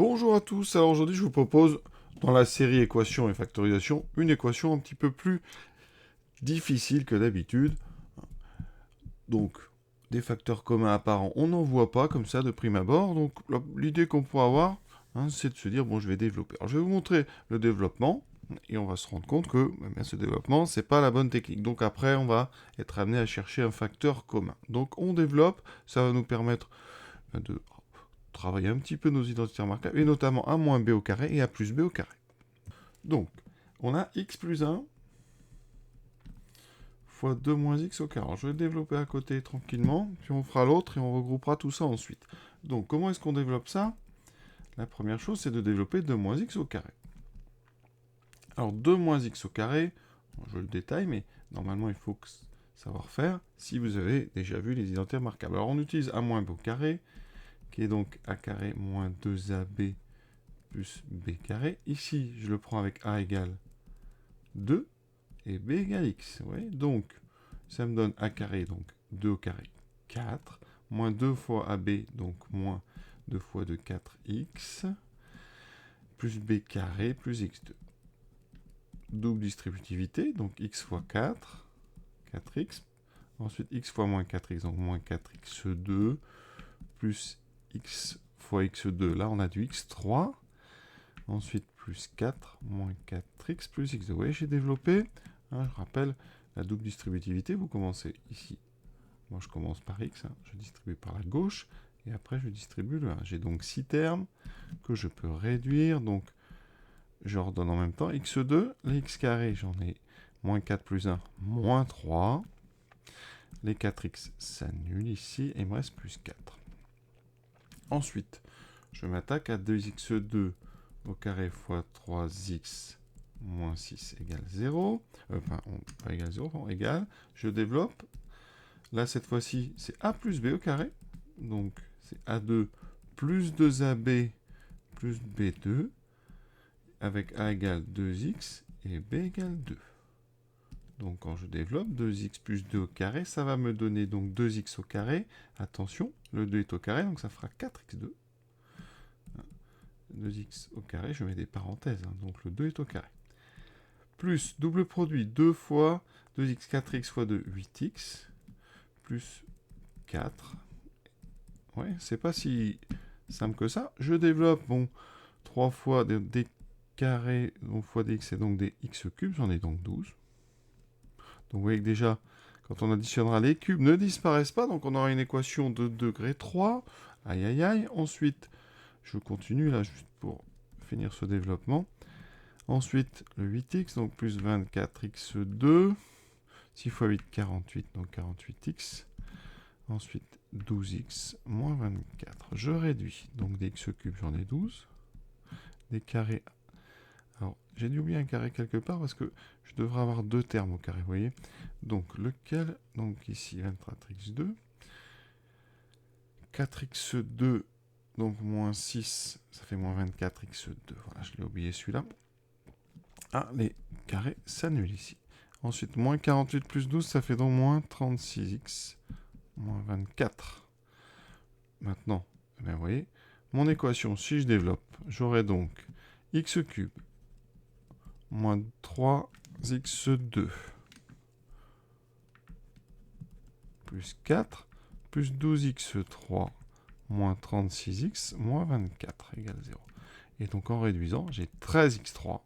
Bonjour à tous, alors aujourd'hui je vous propose dans la série équations et factorisation une équation un petit peu plus difficile que d'habitude. Donc des facteurs communs apparents on n'en voit pas comme ça de prime abord, donc l'idée qu'on pourra avoir c'est de se dire bon je vais développer. Alors je vais vous montrer le développement et on va se rendre compte que ce développement c'est pas la bonne technique. Donc après on va être amené à chercher un facteur commun. Donc on développe, ça va nous permettre de travailler un petit peu nos identités remarquables, et notamment a moins b au carré et a plus b au carré. Donc, on a x plus 1 fois 2 moins x au carré. Alors, je vais le développer à côté tranquillement, puis on fera l'autre et on regroupera tout ça ensuite. Donc, comment est-ce qu'on développe ça? La première chose, c'est de développer 2 moins x au carré. Alors, 2 moins x au carré, je le détaille, mais normalement, il faut savoir faire si vous avez déjà vu les identités remarquables. Alors, on utilise a moins b au carré, qui est donc a carré moins 2ab plus b carré. Ici, je le prends avec a égale 2 et b égale x. Ouais. Donc, ça me donne a carré, donc 2 au carré, 4, moins 2 fois ab, donc moins 2 fois 2, 4x, plus b carré, plus x2. Double distributivité, donc x fois 4, 4x, ensuite x fois moins 4x, donc moins 4x2, plus x fois x2, là on a du x3, ensuite plus 4, moins 4x, plus x2. Vous voyez, j'ai développé, je rappelle, la double distributivité, vous commencez ici. Moi, je commence par x, je distribue par la gauche, et après, je distribue le 1. J'ai donc 6 termes que je peux réduire, donc je redonne en même temps x2, les x carrés, j'en ai moins 4 plus 1, moins 3. Les 4x s'annulent ici, et il me reste plus 4. Ensuite, je m'attaque à 2x2 au carré fois 3x moins 6 égale 0. Enfin, pas égale 0, pardon, égale. Je développe. Là, cette fois-ci, c'est a plus b au carré. Donc, c'est a2 plus 2ab plus b2 avec a égale 2x et b égale 2. Donc, quand je développe 2x plus 2 au carré, ça va me donner donc 2x au carré. Attention, le 2 est au carré, donc ça fera 4x2. 2x au carré, je mets des parenthèses, donc le 2 est au carré. Plus double produit 2 fois 2x, 4x fois 2, 8x, plus 4. Ouais, c'est pas si simple que ça. Je développe, 3 fois des carrés, donc fois dx, c'est donc des x cubes, j'en ai donc 12. Donc vous voyez que déjà, quand on additionnera les cubes, ne disparaissent pas, donc on aura une équation de degré 3. Aïe aïe aïe. Ensuite, je continue là, juste pour finir ce développement. Ensuite, le 8x, donc plus 24x2. 6 fois 8, 48, donc 48x. Ensuite, 12x moins 24. Je réduis, donc des x cubes, j'en ai 12. Des carrés. Alors, j'ai dû oublier un carré quelque part parce que je devrais avoir deux termes au carré, vous voyez. Donc, lequel, donc ici, 24x2. 4x2, donc moins 6, ça fait moins 24x2. Voilà, je l'ai oublié celui-là. Ah, les carrés s'annulent ici. Ensuite, moins 48 plus 12, ça fait donc moins 36x, moins 24. Maintenant, vous voyez, mon équation, si je développe, j'aurai donc x cube moins 3x2 plus 4 plus 12x3 moins 36x moins 24 égale 0. Et donc en réduisant, j'ai 13x3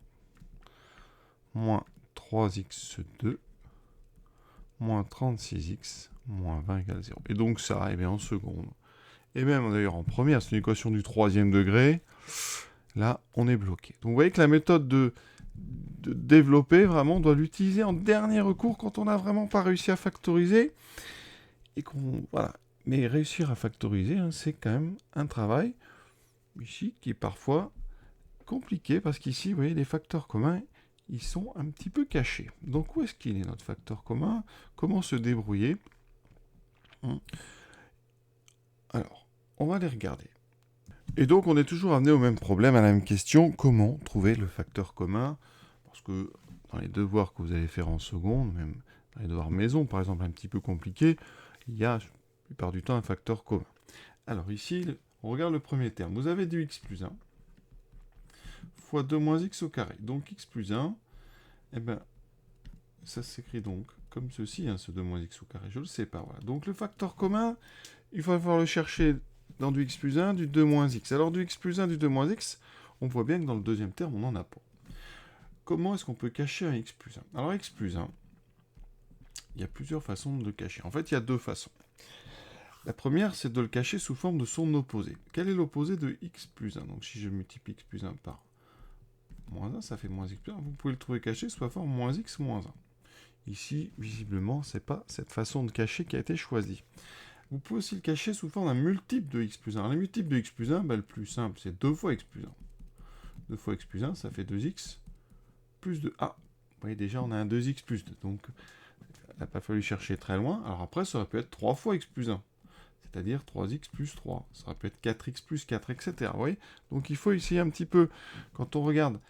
moins 3x2 moins 36x moins 20 égale 0. Et donc ça, en seconde, et même d'ailleurs en première, c'est une équation du troisième degré, là on est bloqué. Donc vous voyez que la méthode de développer, vraiment, on doit l'utiliser en dernier recours quand on n'a vraiment pas réussi à factoriser. Et qu'on, voilà. Mais réussir à factoriser, c'est quand même un travail, ici, qui est parfois compliqué, parce qu'ici, vous voyez, les facteurs communs, ils sont un petit peu cachés. Donc où est-ce qu'il est notre facteur commun? Comment se débrouiller? Alors, on va les regarder. Et donc, on est toujours amené au même problème, à la même question, comment trouver le facteur commun? Parce que dans les devoirs que vous allez faire en seconde, même dans les devoirs maison, par exemple, un petit peu compliqué, il y a, la plupart du temps, un facteur commun. Alors ici, on regarde le premier terme. Vous avez du x plus 1. fois 2 moins x au carré. Donc x plus 1, eh ben, ça s'écrit donc comme ceci, hein, ce 2 moins x au carré. Je le sais pas, voilà. Donc le facteur commun, il va falloir le chercher dans du x plus 1, du 2 moins x. Alors du x plus 1, du 2 moins x, on voit bien que dans le deuxième terme, on n'en a pas. Comment est-ce qu'on peut cacher un x plus 1? Alors x plus 1, il y a plusieurs façons de le cacher. En fait, il y a deux façons. La première, c'est de le cacher sous forme de son opposé. Quel est l'opposé de x plus 1? Donc si je multiplie x plus 1 par moins 1, ça fait moins x plus 1. Vous pouvez le trouver caché sous la forme moins x moins 1. Ici, visiblement, ce n'est pas cette façon de cacher qui a été choisie. Vous pouvez aussi le cacher sous forme d'un multiple de x plus 1. Alors, le multiple de x plus 1, le plus simple, c'est 2 fois x plus 1. 2 fois x plus 1, ça fait 2x plus 2. Ah, vous voyez déjà, on a un 2x plus 2. Donc, il n'a pas fallu chercher très loin. Alors après, ça aurait pu être 3 fois x plus 1. C'est-à-dire 3x plus 3. Ça aurait pu être 4x plus 4, etc. Vous voyez? Donc, il faut essayer un petit peu, quand on regarde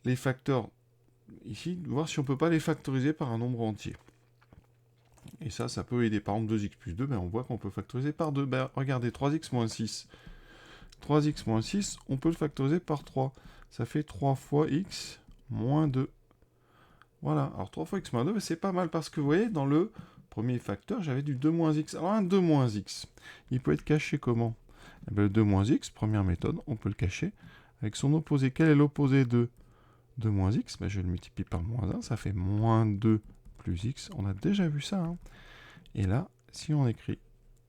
les facteurs ici, de voir si on ne peut pas les factoriser par un nombre entier. Et ça peut aider. Par exemple, 2x plus 2, on voit qu'on peut factoriser par 2. Regardez, 3x moins 6. 3x moins 6, on peut le factoriser par 3. Ça fait 3 fois x moins 2. Voilà, alors 3 fois x moins 2, c'est pas mal parce que vous voyez, dans le premier facteur, j'avais du 2 moins x. Alors un 2 moins x, il peut être caché comment? Le 2 moins x, première méthode, on peut le cacher avec son opposé. Quel est l'opposé de 2 moins x? Je le multiplie par moins 1, ça fait moins 2 plus x. On a déjà vu ça. Hein. Et là, si on écrit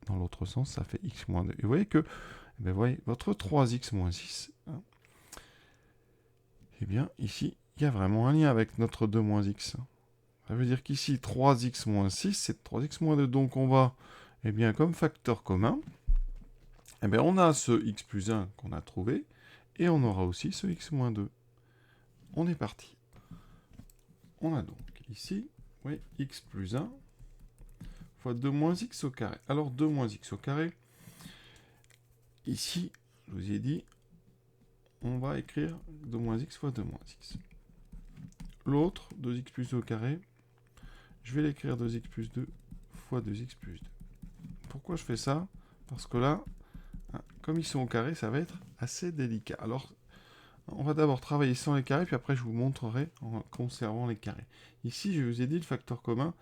dans l'autre sens, ça fait x moins 2. Et vous voyez que voyez, votre 3x moins 6, hein, eh bien, ici, il y a vraiment un lien avec notre 2 moins x. Ça veut dire qu'ici, 3x moins 6, c'est 3x moins 2. Donc, on va, comme facteur commun, on a ce x plus 1 qu'on a trouvé, et on aura aussi ce x moins 2. On est parti. On a donc ici, oui, x plus 1 fois 2 moins x au carré. Alors, 2 moins x au carré, ici, je vous ai dit, on va écrire 2 moins x fois 2 moins x. L'autre, 2x plus 2 au carré, je vais l'écrire 2x plus 2 fois 2x plus 2. Pourquoi je fais ça? Parce que là, comme ils sont au carré, ça va être assez délicat. Alors, on va d'abord travailler sans les carrés, puis après je vous montrerai en conservant les carrés. Ici, je vous ai dit, le facteur commun,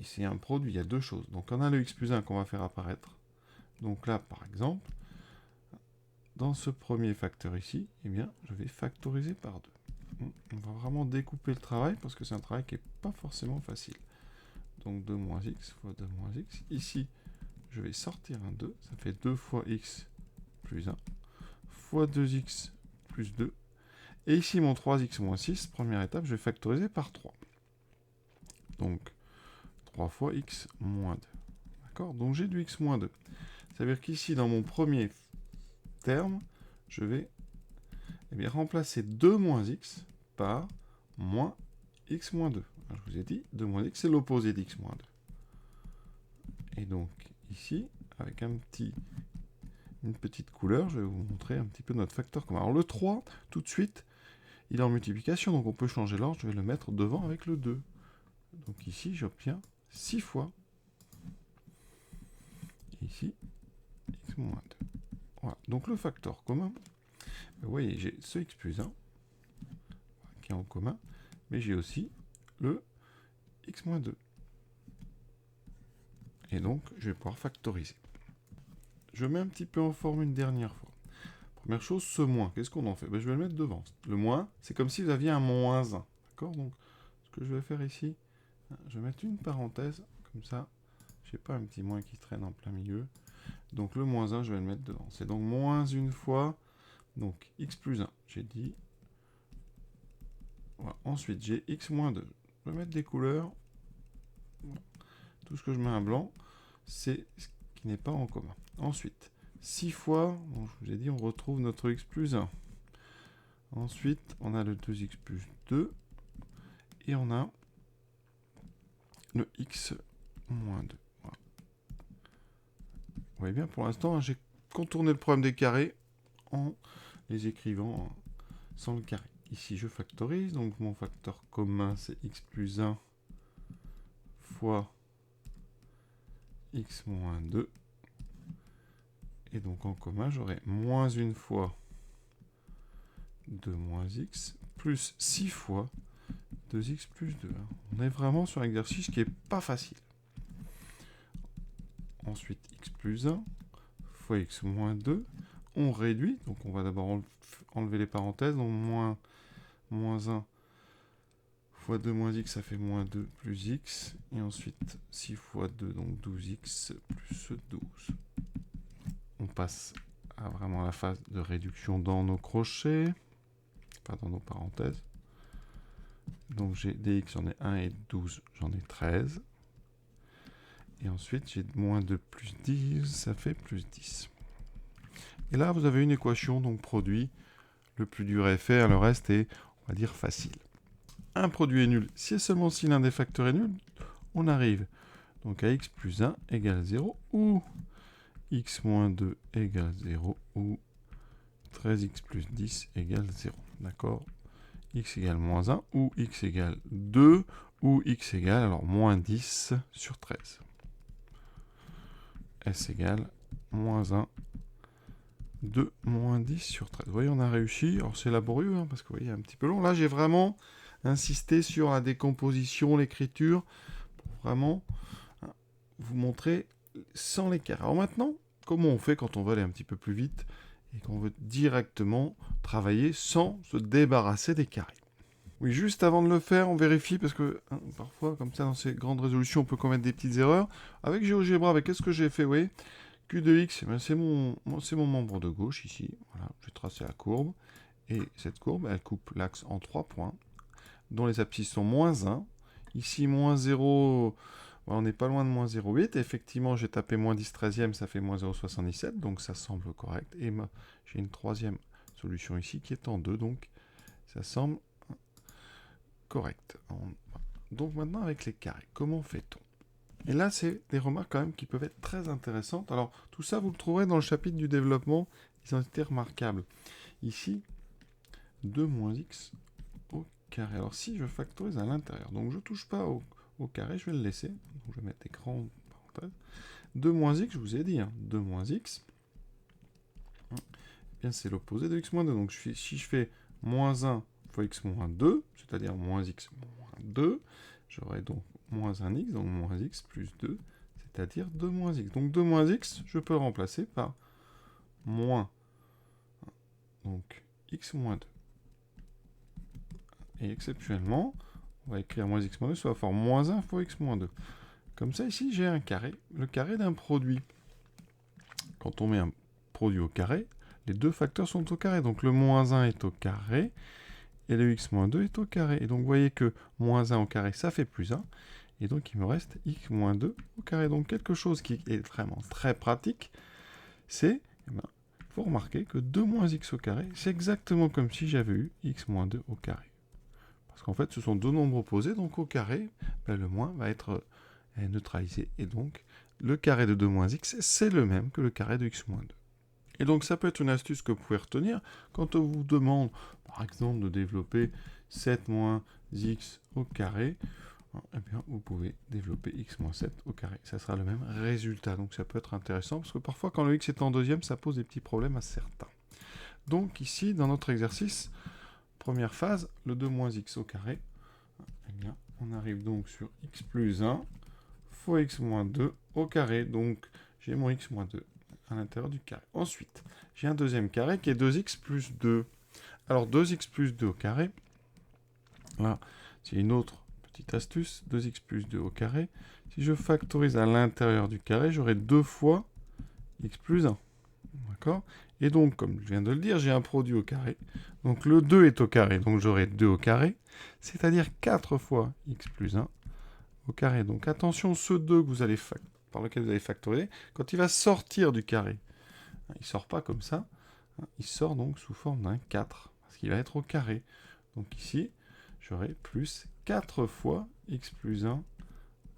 c'est un produit, il y a deux choses. Donc on a le x plus 1 qu'on va faire apparaître. Donc là, par exemple, dans ce premier facteur ici, je vais factoriser par 2. On va vraiment découper le travail, parce que c'est un travail qui n'est pas forcément facile. Donc 2 moins x fois 2 moins x. Ici, je vais sortir un 2, ça fait 2 fois x plus 1, fois 2x plus 2. Et ici, mon 3x moins 6, première étape, je vais factoriser par 3. Donc, 3 fois x moins 2. D'accord? Donc, j'ai du x moins 2. Ça veut dire qu'ici, dans mon premier terme, je vais remplacer 2 moins x par moins x moins 2. Alors, je vous ai dit, 2 moins x, c'est l'opposé d'x moins 2. Et donc, ici, avec une petite couleur, je vais vous montrer un petit peu notre facteur commun. Alors, le 3, tout de suite, il est en multiplication, donc on peut changer l'ordre. Je vais le mettre devant avec le 2. Donc ici, j'obtiens 6 fois. Ici, x moins 2. Voilà. Donc le facteur commun, vous voyez, j'ai ce x plus 1 qui est en commun, mais j'ai aussi le x moins 2. Et donc, je vais pouvoir factoriser. Je mets un petit peu en forme une dernière fois. Première chose, ce moins, qu'est-ce qu'on en fait? Je vais le mettre devant. Le moins, c'est comme si vous aviez un moins 1. D'accord? Donc, ce que je vais faire ici, je vais mettre une parenthèse, comme ça, je n'ai pas un petit moins qui traîne en plein milieu. Donc le moins 1, je vais le mettre devant. C'est donc moins une fois, donc x plus 1, j'ai dit. Voilà. Ensuite, j'ai x moins 2. Je vais mettre des couleurs. Tout ce que je mets en blanc, c'est ce qui n'est pas en commun. Ensuite, 6 fois, bon, je vous ai dit, on retrouve notre x plus 1. Ensuite, on a le 2x plus 2. Et on a le x moins 2. Voilà. Vous voyez bien, pour l'instant, j'ai contourné le problème des carrés en les écrivant sans le carré. Ici, je factorise, donc mon facteur commun, c'est x plus 1 fois x moins 2. Et donc, en commun, j'aurai moins une fois 2 moins x plus 6 fois 2x plus 2. On est vraiment sur un exercice qui n'est pas facile. Ensuite, x plus 1 fois x moins 2. On réduit, donc on va d'abord enlever les parenthèses, donc moins 1 fois 2 moins x, ça fait moins 2 plus x. Et ensuite, 6 fois 2, donc 12x plus 12. On passe à vraiment la phase de réduction dans nos crochets, pas dans nos parenthèses. Donc j'ai dx, j'en ai 1 et 12, j'en ai 13. Et ensuite, j'ai moins 2 plus 10, ça fait plus 10. Et là, vous avez une équation, donc produit. Le plus dur est fait, le reste est, on va dire, facile. Un produit est nul si et seulement si l'un des facteurs est nul. On arrive donc à x plus 1 égale 0 ou x moins 2 égale 0 ou 13x plus 10 égale 0. D'accord? X égale moins 1 ou x égale 2 ou x égale alors moins 10 sur 13. S égale moins 1, 2, moins 10 sur 13. Vous voyez, on a réussi. Alors, c'est laborieux, hein, parce que vous voyez, un petit peu long. Là, j'ai vraiment insisté sur la décomposition, l'écriture, pour vraiment vous montrer sans les carrés. Alors maintenant, comment on fait quand on veut aller un petit peu plus vite et qu'on veut directement travailler sans se débarrasser des carrés? Oui, juste avant de le faire, on vérifie, parce que parfois, comme ça, dans ces grandes résolutions, on peut commettre des petites erreurs. Avec GeoGebra, avec qu'est-ce que j'ai fait? Oui, Q de x, c'est mon membre de gauche, ici. Voilà, je vais tracer la courbe. Et cette courbe, elle coupe l'axe en 3 points, dont les abscisses sont moins 1. Ici, moins 0, on n'est pas loin de moins 0,8. Effectivement, j'ai tapé moins 10 13e, ça fait moins 0,77, donc ça semble correct. Et j'ai une troisième solution ici qui est en 2, donc ça semble correct. Donc maintenant, avec les carrés, comment fait-on? Et là, c'est des remarques quand même qui peuvent être très intéressantes. Alors, tout ça, vous le trouverez dans le chapitre du développement. Ils ont été remarquables. Ici, 2 moins x au carré. Alors, si je factorise à l'intérieur, donc je ne touche pas au carré, je vais le laisser. Donc, je vais mettre des grandes parenthèses. 2 moins x, je vous ai dit, 2 moins x, eh bien c'est l'opposé de x moins 2. Donc, si je fais moins 1 fois x moins 2, c'est-à-dire moins x moins 2, j'aurai donc moins 1x, donc moins x plus 2, c'est-à-dire 2 moins x. Donc 2 moins x, je peux le remplacer par moins, donc x moins 2. Et exceptionnellement, on va écrire moins x moins 2 soit forme moins 1 fois x moins 2. Comme ça, ici, j'ai un carré, le carré d'un produit. Quand on met un produit au carré, les deux facteurs sont au carré. Donc le moins 1 est au carré, et le x moins 2 est au carré. Et donc vous voyez que moins 1 au carré, ça fait plus 1. Et donc il me reste x moins 2 au carré. Donc quelque chose qui est vraiment très pratique, c'est, il faut remarquer que 2 moins x au carré, c'est exactement comme si j'avais eu x moins 2 au carré. Parce qu'en fait, ce sont deux nombres opposés, donc au carré, le moins va être neutralisé. Et donc, le carré de 2 moins x, c'est le même que le carré de x moins 2. Et donc, ça peut être une astuce que vous pouvez retenir quand on vous demande, par exemple, de développer 7 moins x au carré. Eh bien, vous pouvez développer x moins 7 au carré. Ça sera le même résultat. Donc, ça peut être intéressant, parce que parfois, quand le x est en deuxième, ça pose des petits problèmes à certains. Donc, ici, dans notre exercice, première phase, le 2 moins x au carré. Eh bien, on arrive donc sur x plus 1 fois x moins 2 au carré. Donc, j'ai mon x moins 2 à l'intérieur du carré. Ensuite, j'ai un deuxième carré qui est 2x plus 2. Alors, 2x plus 2 au carré. Là, c'est une autre petite astuce. 2x plus 2 au carré. Si je factorise à l'intérieur du carré, j'aurai 2 fois x plus 1. D'accord? Et donc, comme je viens de le dire, j'ai un produit au carré. Donc, le 2 est au carré. Donc, j'aurai 2 au carré. C'est-à-dire 4 fois x plus 1 au carré. Donc, attention, ce 2 que vous allez par lequel vous allez factoriser, quand il va sortir du carré, il ne sort pas comme ça. Il sort donc sous forme d'un 4. Parce qu'il va être au carré. Donc, ici, j'aurai plus 4 fois x plus 1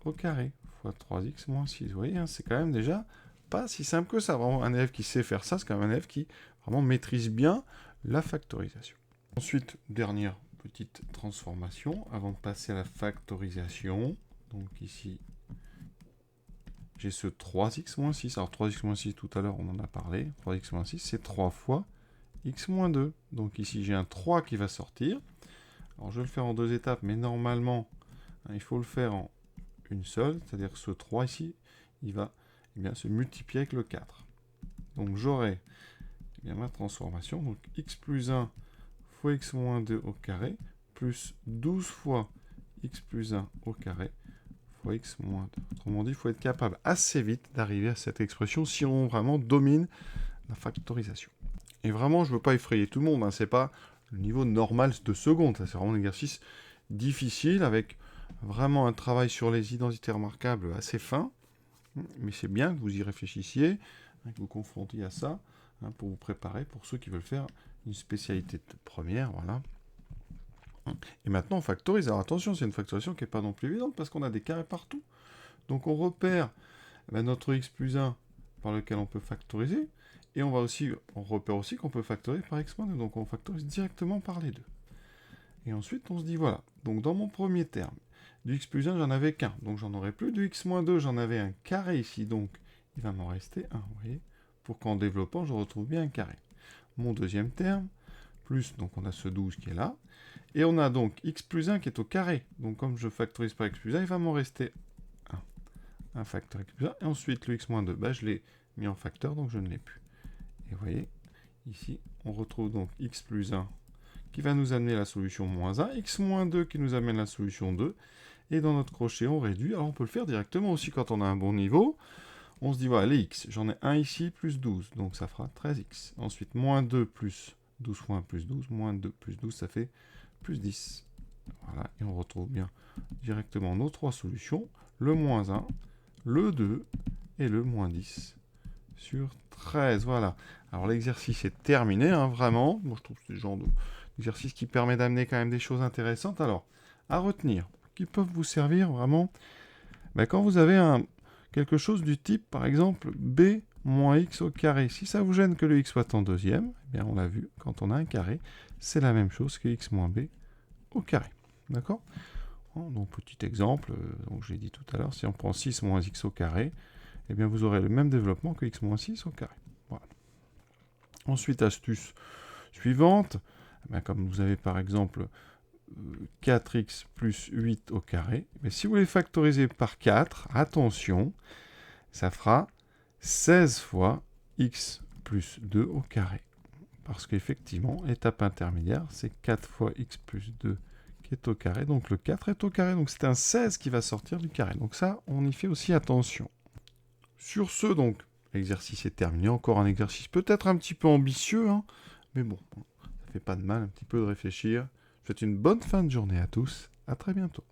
au carré. Fois 3x moins 6. Vous voyez, c'est quand même déjà pas si simple que ça. Vraiment, un élève qui sait faire ça, c'est quand même un élève qui vraiment maîtrise bien la factorisation. Ensuite, dernière petite transformation avant de passer à la factorisation. Donc ici, j'ai ce 3x moins 6. Alors 3x moins 6, tout à l'heure, on en a parlé. 3x moins 6, c'est 3 fois x moins 2. Donc ici, j'ai un 3 qui va sortir. Alors, je vais le faire en 2 étapes, mais normalement, hein, il faut le faire en une seule. C'est-à-dire que ce 3 ici, il va se multiplier avec le 4. Donc, j'aurai ma transformation. Donc, x plus 1 fois x moins 2 au carré, plus 12 fois x plus 1 au carré, fois x moins 2. Autrement dit, il faut être capable assez vite d'arriver à cette expression si on vraiment domine la factorisation. Et vraiment, je ne veux pas effrayer tout le monde, hein, c'est pas le niveau normal de seconde, c'est vraiment un exercice difficile avec vraiment un travail sur les identités remarquables assez fin, mais c'est bien que vous y réfléchissiez, hein, que vous confrontiez à ça, hein, pour vous préparer, pour ceux qui veulent faire une spécialité de première, voilà. Et maintenant, on factorise. Alors attention, c'est une factorisation qui n'est pas non plus évidente, parce qu'on a des carrés partout. Donc on repère notre x plus 1 par lequel on peut factoriser, et on repère aussi qu'on peut factoriser par x moins 2, donc on factorise directement par les deux. Et ensuite, on se dit, voilà, donc dans mon premier terme, du x plus 1, j'en avais qu'un, donc j'en aurai plus. Du x moins 2, j'en avais un carré ici, donc il va m'en rester un, vous voyez, pour qu'en développant, je retrouve bien un carré. Mon deuxième terme, plus, donc on a ce 12 qui est là, et on a donc x plus 1 qui est au carré, donc comme je factorise par x plus 1, il va m'en rester un facteur x plus 1, et ensuite le x moins 2, je l'ai mis en facteur, donc je ne l'ai plus. Et vous voyez, ici, on retrouve donc x plus 1 qui va nous amener la solution moins 1, x moins 2 qui nous amène la solution 2, et dans notre crochet, on réduit. Alors on peut le faire directement aussi quand on a un bon niveau. On se dit, voilà, les x, j'en ai 1 ici, plus 12, donc ça fera 13x. Ensuite, moins 2 plus 12 fois 1 plus 12, moins 2 plus 12, ça fait plus 10. Voilà, et on retrouve bien directement nos trois solutions, le moins 1, le 2 et le moins 10 sur 13. Voilà. Alors l'exercice est terminé, hein, vraiment. Moi, je trouve que c'est le genre d'exercice qui permet d'amener quand même des choses intéressantes. Alors, à retenir, qui peuvent vous servir vraiment quand vous avez quelque chose du type, par exemple, b moins x au carré. Si ça vous gêne que le x soit en deuxième, eh bien on l'a vu, quand on a un carré, c'est la même chose que x moins b au carré. D'accord? Donc petit exemple, donc j'ai dit tout à l'heure, si on prend 6 moins x au carré, eh bien vous aurez le même développement que x moins 6 au carré. Voilà. Ensuite, astuce suivante, comme vous avez par exemple 4x plus 8 au carré, mais si vous les factorisez par 4, attention, ça fera 16 fois x plus 2 au carré. Parce qu'effectivement, étape intermédiaire, c'est 4 fois x plus 2 qui est au carré, donc le 4 est au carré, donc c'est un 16 qui va sortir du carré. Donc ça, on y fait aussi attention. Sur ce, donc, l'exercice est terminé. Encore un exercice peut-être un petit peu ambitieux, hein, mais bon, ça fait pas de mal un petit peu de réfléchir. Je vous souhaite une bonne fin de journée à tous. À très bientôt.